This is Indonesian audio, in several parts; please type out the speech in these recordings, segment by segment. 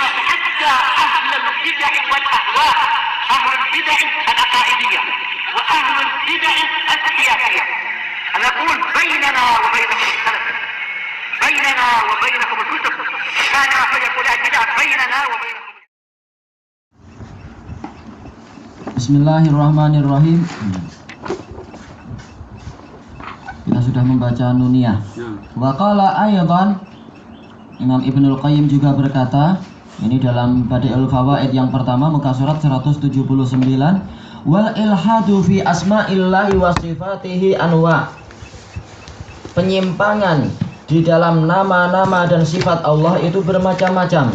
حتى أهل البدع والأهواء، أهل البدع العقائدية وأهل البدع السياسية. أنا أقول بيننا وبينكم السلف، بيننا وبينكم الكتب، كان فيقول البدع بيننا وبينكم. Bismillahirrahmanirrahim. Kita sudah membaca Nuniyah. Wa qala aydan, Imam Ibnul Qayyim juga berkata, ini dalam Badi'ul Fawaid yang pertama muka surat 179, wal ilhadu fi asma'illahi wa sifatihi anwa. Penyimpangan di dalam nama-nama dan sifat Allah itu bermacam-macam.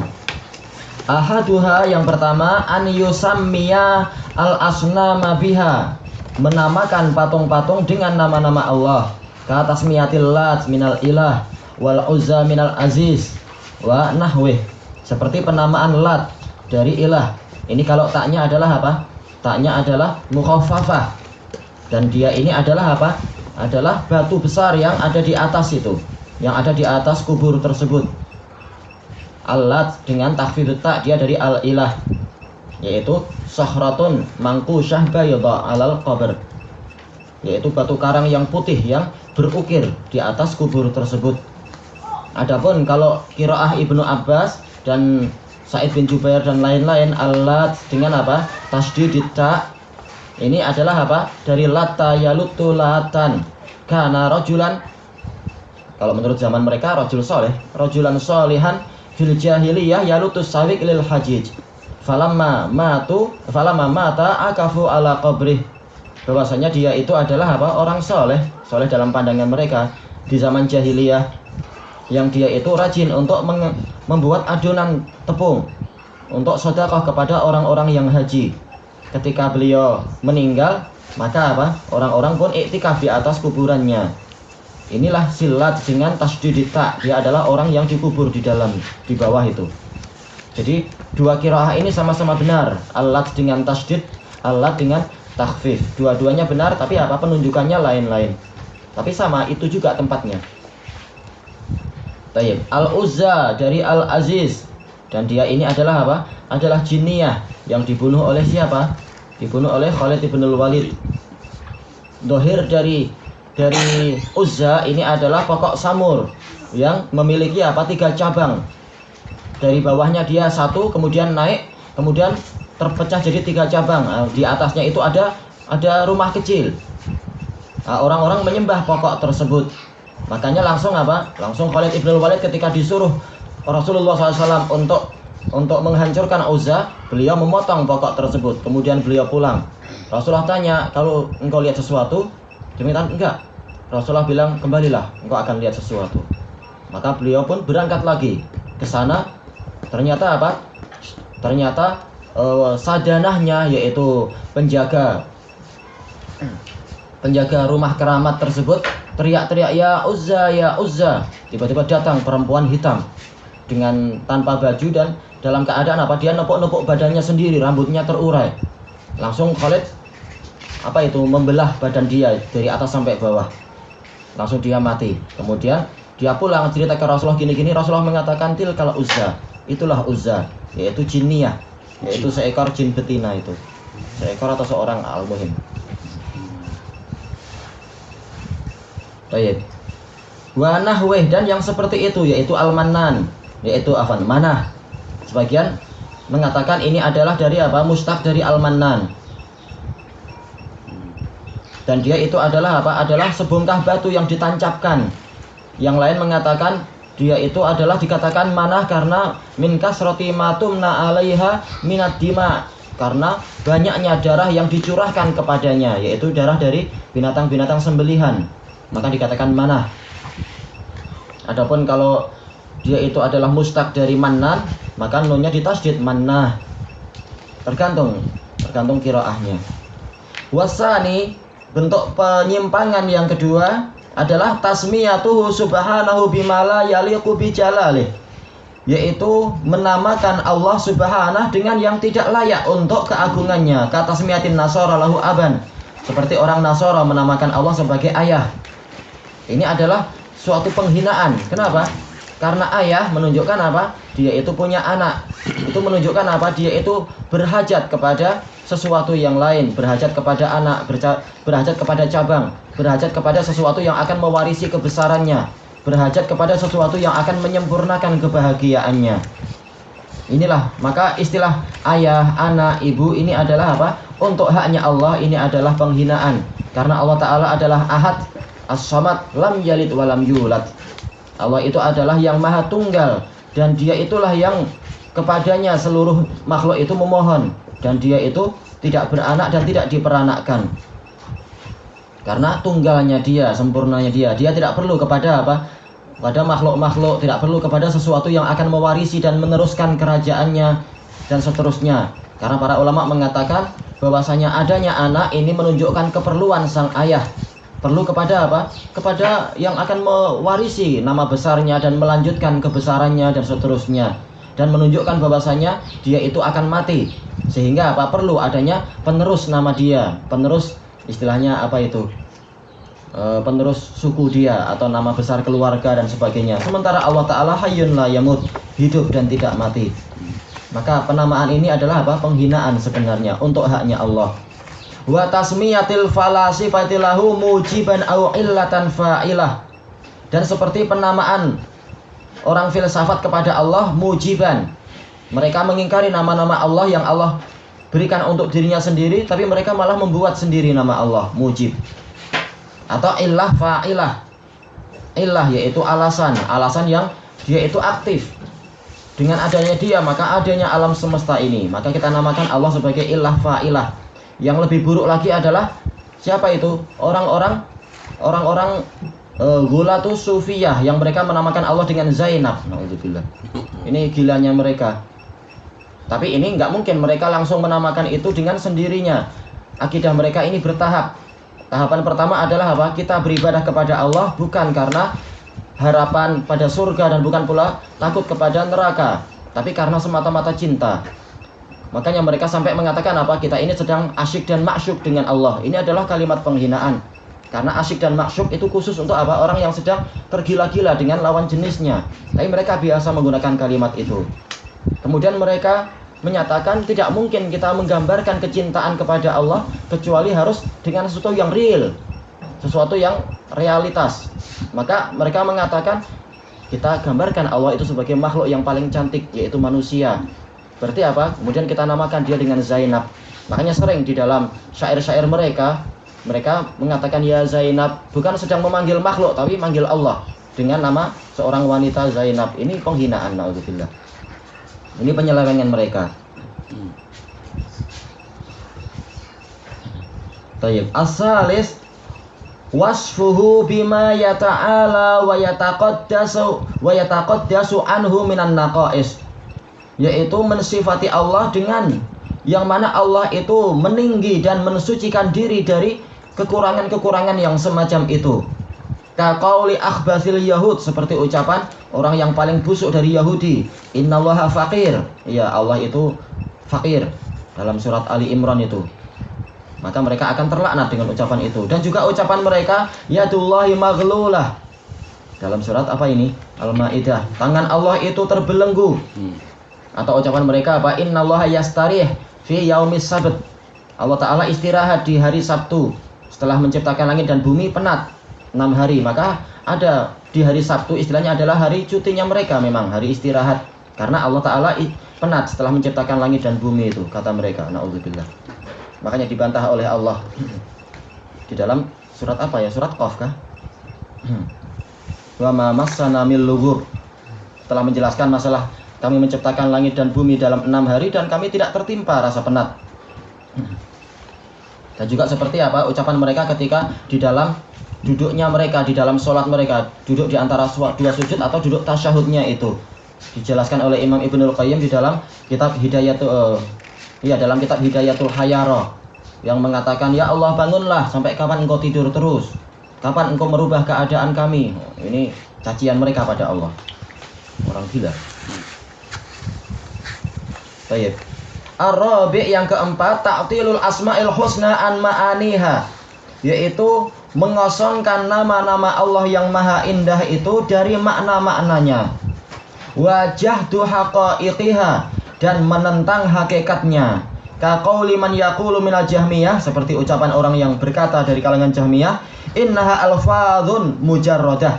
Ahaduha, yang pertama, an yusammiya al-asnama biha, menamakan patung-patung dengan nama-nama Allah. Ka tasmiyatil Lat minal ilah wal Uzza minal aziz wa nahwih, seperti penamaan Lat dari ilah. Ini kalau taknya adalah apa? Taknya adalah mukhaffafah, dan dia ini adalah apa? Adalah batu besar yang ada di atas itu, yang ada di atas kubur tersebut. Al-Lat dengan takhfif ta, dia dari al-ilah, yaitu sahratun mangkusyah bayda alal qabr, yaitu batu karang yang putih yang berukir di atas kubur tersebut. Adapun kalau qiraah Ibnu Abbas dan Sa'id bin Jubair dan lain-lain, al-Lat dengan apa? Tasdid ta. Ini adalah apa? Dari lata yalutu latan. Kana rajulan, kalau menurut zaman mereka rajul soleh, rajulan solihan fil jahiliyah yalutus sawiq lil hajij. Falamma mata akafu ala qabrih. Bahwasanya dia itu adalah apa? Orang soleh dalam pandangan mereka di zaman jahiliyah, yang dia itu rajin untuk membuat adonan tepung untuk sedekah kepada orang-orang yang haji. Ketika beliau meninggal, maka apa? Orang-orang pun iktikaf di atas kuburannya. Inilah silat dengan tasdid ta, dia adalah orang yang dikubur di dalam, di bawah itu. Jadi dua qiraah ini sama-sama benar, al-Lat dengan tasdid, al-Lat dengan takhfif. Dua-duanya benar, tapi apa? Penunjukannya lain-lain. Tapi sama, itu juga tempatnya. Baik, al-Uzza dari al-Aziz, dan dia ini adalah apa? Adalah jinniyah yang dibunuh oleh siapa? Dibunuh oleh Khalid ibn al-Walid. Dohir dari Uzza ini adalah pokok samur yang memiliki apa? 3 cabang. Dari bawahnya dia 1, kemudian naik, kemudian terpecah jadi 3 cabang. Di atasnya itu ada rumah kecil. Orang-orang menyembah pokok tersebut. Makanya langsung apa? Langsung Khalid ibn al-Walid ketika disuruh Rasulullah SAW untuk menghancurkan Uzza, beliau memotong pokok tersebut. Kemudian beliau pulang. Rasulullah tanya, kalau engkau lihat sesuatu? Dia bilang enggak. Rasulullah bilang, kembalilah, engkau akan lihat sesuatu. Maka beliau pun berangkat lagi ke sana. Ternyata apa? Ternyata sadanahnya, yaitu penjaga rumah keramat tersebut teriak-teriak, ya Uzza, ya Uzza. Tiba-tiba datang perempuan hitam dengan tanpa baju dan dalam keadaan apa? Dia nepuk-nepuk badannya sendiri, rambutnya terurai. Langsung Khalid membelah badan dia dari atas sampai bawah. Langsung dia mati. Kemudian dia pulang cerita ke Rasulullah gini-gini. Rasulullah mengatakan, tilkal Uzza, itulah Uzza, yaitu jinniyah, yaitu seekor jin betina itu. Seekor atau seorang, al-muhim. Baik. Wa nahwih, dan yang seperti itu, yaitu al-mannan, yaitu manah. Sebagian mengatakan ini adalah dari apa? Mustaq dari al-mannan. Dan dia itu adalah apa? Adalah sebongkah batu yang ditancapkan. Yang lain mengatakan dia itu adalah dikatakan manah karena min kasrati matumna alaiha minad dima, karena banyaknya darah yang dicurahkan kepadanya, yaitu darah dari binatang-binatang sembelihan, maka dikatakan manah. Adapun kalau dia itu adalah mustaq dari mannan, maka nunnya ditasdid mannah. Tergantung qiraahnya. Wasani, bentuk penyimpangan yang kedua adalah tasmiyatuhu subhanahu bimala yaliqu bi jalalih, yaitu menamakan Allah subhanahu dengan yang tidak layak untuk keagungannya. Kata tasmiyatin nasara lahu aban, seperti orang Nasara menamakan Allah sebagai ayah. Ini adalah suatu penghinaan. Kenapa? Karena ayah menunjukkan apa? Dia itu punya anak. Itu menunjukkan apa? Dia itu berhajat kepada sesuatu yang lain, berhajat kepada anak, berhajat kepada cabang, berhajat kepada sesuatu yang akan mewarisi kebesarannya, berhajat kepada sesuatu yang akan menyempurnakan kebahagiaannya. Inilah, maka istilah ayah, anak, ibu ini adalah apa? Untuk haknya Allah ini adalah penghinaan. Karena Allah Ta'ala adalah Ahad, As-Samad, lam yalid walam yulad. Allah itu adalah yang maha tunggal, dan dia itulah yang kepadanya seluruh makhluk itu memohon, dan dia itu tidak beranak dan tidak diperanakkan. Karena tunggalnya dia, sempurnanya dia tidak perlu kepada apa? Pada makhluk-makhluk, tidak perlu kepada sesuatu yang akan mewarisi dan meneruskan kerajaannya dan seterusnya. Karena para ulama mengatakan bahwasanya adanya anak ini menunjukkan keperluan sang ayah. Perlu kepada apa? Kepada yang akan mewarisi nama besarnya dan melanjutkan kebesarannya dan seterusnya. Dan menunjukkan bahwasanya dia itu akan mati. Sehingga apa? Perlu adanya penerus nama dia. Penerus istilahnya apa itu? Penerus suku dia atau nama besar keluarga dan sebagainya. Sementara Allah Ta'ala hayyun la yamut, hidup dan tidak mati. Maka penamaan ini adalah apa? Penghinaan sebenarnya untuk haknya Allah. Wa tasmiyatil falasifati lahu mujiban au illatan fa'ilah. Dan seperti penamaan orang filsafat kepada Allah mujiban. Mereka mengingkari nama-nama Allah yang Allah berikan untuk dirinya sendiri, tapi mereka malah membuat sendiri nama Allah, mujib. Atau illah fa'ilah. Illah yaitu alasan yang dia itu aktif. Dengan adanya dia maka adanya alam semesta ini. Maka kita namakan Allah sebagai illah fa'ilah. Yang lebih buruk lagi adalah siapa itu? Orang-orang Ghulatus Sufiyah yang mereka menamakan Allah dengan Zainab. Nauzubillah. Ini gilanya mereka. Tapi ini nggak mungkin mereka langsung menamakan itu dengan sendirinya. Akidah mereka ini bertahap. Tahapan pertama adalah apa? Kita beribadah kepada Allah bukan karena harapan pada surga dan bukan pula takut kepada neraka, tapi karena semata-mata cinta. Makanya mereka sampai mengatakan apa? Kita ini sedang asyik dan maksyuk dengan Allah. Ini adalah kalimat penghinaan. Karena asyik dan maksyuk itu khusus untuk apa? Orang yang sedang tergila-gila dengan lawan jenisnya. Tapi mereka biasa menggunakan kalimat itu. Kemudian mereka menyatakan tidak mungkin kita menggambarkan kecintaan kepada Allah kecuali harus dengan sesuatu yang real, sesuatu yang realitas. Maka mereka mengatakan kita gambarkan Allah itu sebagai makhluk yang paling cantik, yaitu manusia. Berarti apa? Kemudian kita namakan dia dengan Zainab. Makanya sering di dalam syair-syair mereka mengatakan ya Zainab, bukan sedang memanggil makhluk tapi manggil Allah dengan nama seorang wanita Zainab. Ini penghinaan, naudzubillah. Ini penyelewengan mereka. Tayyib. As-salis wasfuhu bima yata'ala wa yataqaddasu anhu minan naqais. Yaitu mensifati Allah dengan yang mana Allah itu meninggi dan mensucikan diri dari kekurangan-kekurangan yang semacam itu. Kaqauli akhbasil yahud, seperti ucapan orang yang paling busuk dari Yahudi, innallaha faqir. Ya, Allah itu fakir dalam surat Ali Imran itu. Maka mereka akan terlaknat dengan ucapan itu. Dan juga ucapan mereka yadullahi maghlulah dalam surat apa ini? Al-Maidah. Tangan Allah itu terbelenggu. Atau ucapan mereka apa? Innallaha yastarih fi yaumis sabt. Allah Ta'ala istirahat di hari Sabtu. Setelah menciptakan langit dan bumi penat 6 hari. Maka ada di hari Sabtu istilahnya adalah hari cutinya mereka, memang hari istirahat. Karena Allah Ta'ala penat setelah menciptakan langit dan bumi itu, kata mereka. Na'udzubillah. Makanya dibantah oleh Allah di dalam surat apa ya? Surat Qaf kah? Wa ma massana min lughub. Setelah menjelaskan masalah kami menciptakan langit dan bumi dalam 6 hari dan kami tidak tertimpa rasa penat. Dan juga seperti apa ucapan mereka ketika di dalam duduknya mereka, di dalam sholat mereka, duduk di antara dua sujud atau duduk tasyahudnya itu. Dijelaskan oleh Imam Ibnul Qayyim di dalam kitab dalam kitab Hidayatul Hayara, yang mengatakan, ya Allah bangunlah, sampai kapan engkau tidur terus? Kapan engkau merubah keadaan kami? Ini cacian mereka pada Allah. Orang gila. Baik. Ar-rabi' yang keempat, ta'tilul asma'il husna an ma'aniha, yaitu mengosongkan nama-nama Allah yang maha indah itu dari makna-maknanya. wa jahdu haqaiqiha, dan menentang hakikatnya. Kaqauli man yaqulu minal Jahmiyah, seperti ucapan orang yang berkata dari kalangan Jahmiyah, innaha alfadhun mujarradah.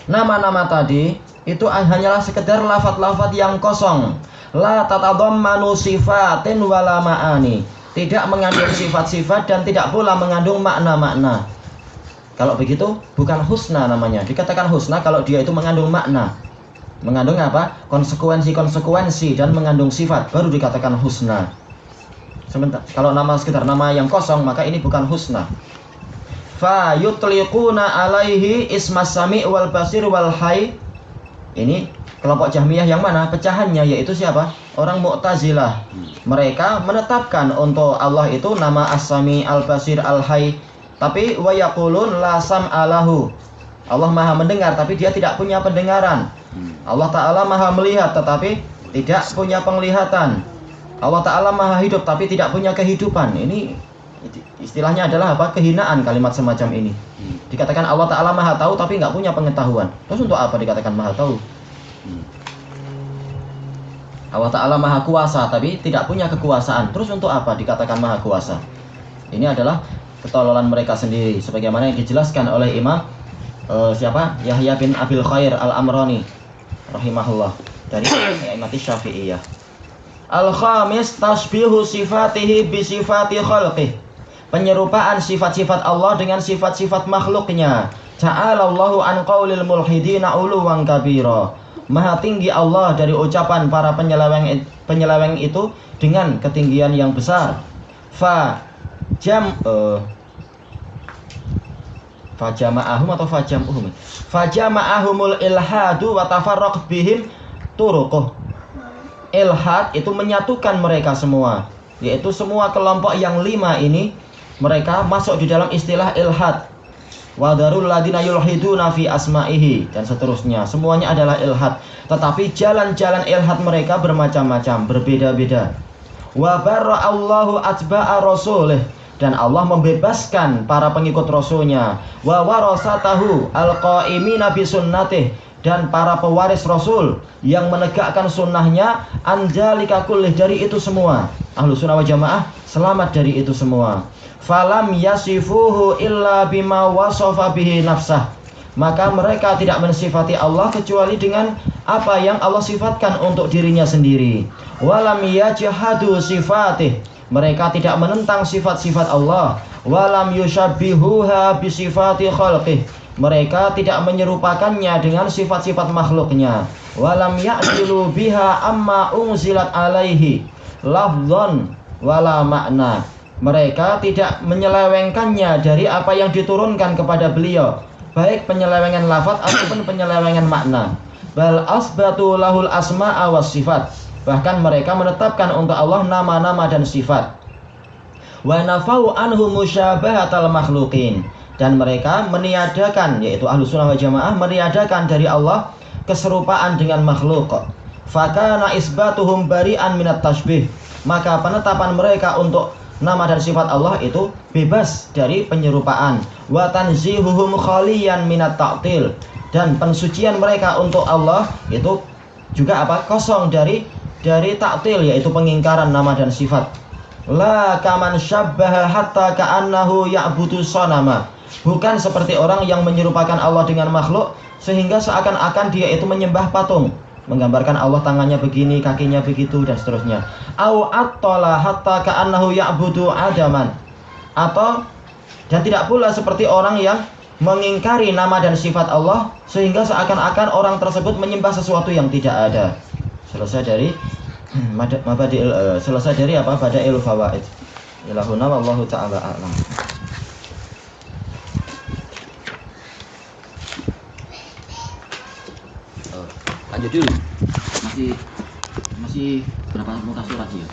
Nama-nama tadi itu hanyalah sekedar lafaz-lafaz yang kosong, la tatadammanu sifatin wala ma'ani, tidak mengandung sifat-sifat dan tidak pula mengandung makna-makna. Kalau begitu bukan husna namanya. Dikatakan husna kalau dia itu mengandung makna, mengandung apa? Konsekuensi-konsekuensi dan mengandung sifat, baru dikatakan husna. Sebentar, kalau nama sekedar nama yang kosong, maka ini bukan husna. Fa yutliquna alaihi ismas sami' wal basir wal hayy. Ini kelompok Jahmiyah yang mana? Pecahannya yaitu siapa? Orang Mu'tazilah. Mereka menetapkan untuk Allah itu nama As-Sami, Al-Basir, Al-Hayy. Tapi wa yaqulun la sam'alahu. Allah Maha mendengar tapi dia tidak punya pendengaran. Allah Ta'ala Maha melihat tetapi tidak punya penglihatan. Allah Ta'ala Maha hidup tapi tidak punya kehidupan. Ini istilahnya adalah apa? Kehinaan kalimat semacam ini. Dikatakan Allah Ta'ala Maha tahu tapi nggak punya pengetahuan. Terus untuk apa dikatakan Maha tahu? Allah Ta'ala Maha kuasa tapi tidak punya kekuasaan. Terus untuk apa dikatakan Maha kuasa? Ini adalah ketololan mereka sendiri, sebagaimana yang dijelaskan oleh Imam Yahya bin Abil Khair Al-Amrani rahimahullah dari Imam Syafi'iyah. Al-khamis tasbihu sifatihi bi sifati khalqih. Penyerupaan sifat-sifat Allah dengan sifat-sifat makhluknya. Ta'alallahu an qaulil mulhidina uluwan kabira. Maha tinggi Allah dari ucapan para penyeleweng itu dengan ketinggian yang besar. Fajama'ahum atau fajam'uhum. Fajama'ahumul ilhadu wa tafarraq bihim turuquh. Ilhad itu menyatukan mereka semua, yaitu semua kelompok yang 5 ini mereka masuk di dalam istilah ilhad. Wa darul ladina yulhiduna fi asma'ihi, dan seterusnya. Semuanya adalah ilhad, tetapi jalan-jalan ilhad mereka bermacam-macam, berbeda-beda. Wa barra'allahu atba'a rasulih, dan Allah membebaskan para pengikut rasulnya. Wa warasatahu alqa'imina bi sunnatih, dan para pewaris Rasul yang menegakkan sunnahnya, anjalika kullih, dari itu semua. Ahlus sunnah wal jamaah selamat dari itu semua. Falam yasifuhu illa bima wasofa bihi nafsah, maka mereka tidak mensifati Allah kecuali dengan apa yang Allah sifatkan untuk dirinya sendiri. Walam yajhadu sifatih, mereka tidak menentang sifat-sifat Allah. Walam yushabbihuha bisifati khalqih, mereka tidak menyerupakannya dengan sifat-sifat makhluknya. Walam ya'dilu biha amma unzilat alaihi lafdhan wala makna, mereka tidak menyelewengkannya dari apa yang diturunkan kepada beliau, baik penyelewengan lafaz ataupun penyelewengan makna. Bal asbatu lahul asma'a was sifat, bahkan mereka menetapkan untuk Allah nama-nama dan sifat. Wa nafau anhu musyabahatal makhluqin, dan mereka meniadakan, yaitu Ahlus Sunnah wal Jamaah meniadakan dari Allah keserupaan dengan makhluk. Fakana isbatuhum bari'an minat tashbih, maka penetapan mereka untuk nama dan sifat Allah itu bebas dari penyerupaan. Wa tanzihuhum khaliyan minat ta'til, dan pensucian mereka untuk Allah itu juga apa? Kosong dari ta'til, yaitu pengingkaran nama dan sifat. La kaman syabbaha hatta ka'annahu ya'budu sanama, bukan seperti orang yang menyerupakan Allah dengan makhluk sehingga seakan-akan dia itu menyembah patung, menggambarkan Allah tangannya begini, kakinya begitu, dan seterusnya. Au attala hatta ka'annahu ya'budu adaman, atau dan tidak pula seperti orang yang mengingkari nama dan sifat Allah sehingga seakan-akan orang tersebut menyembah sesuatu yang tidak ada. Selesai dari selesai dari apa? Badail fawaid. Ilahuna wallahu ta'ala a'lam. Lanjut dulu. Masih berapa muka surat sih ya?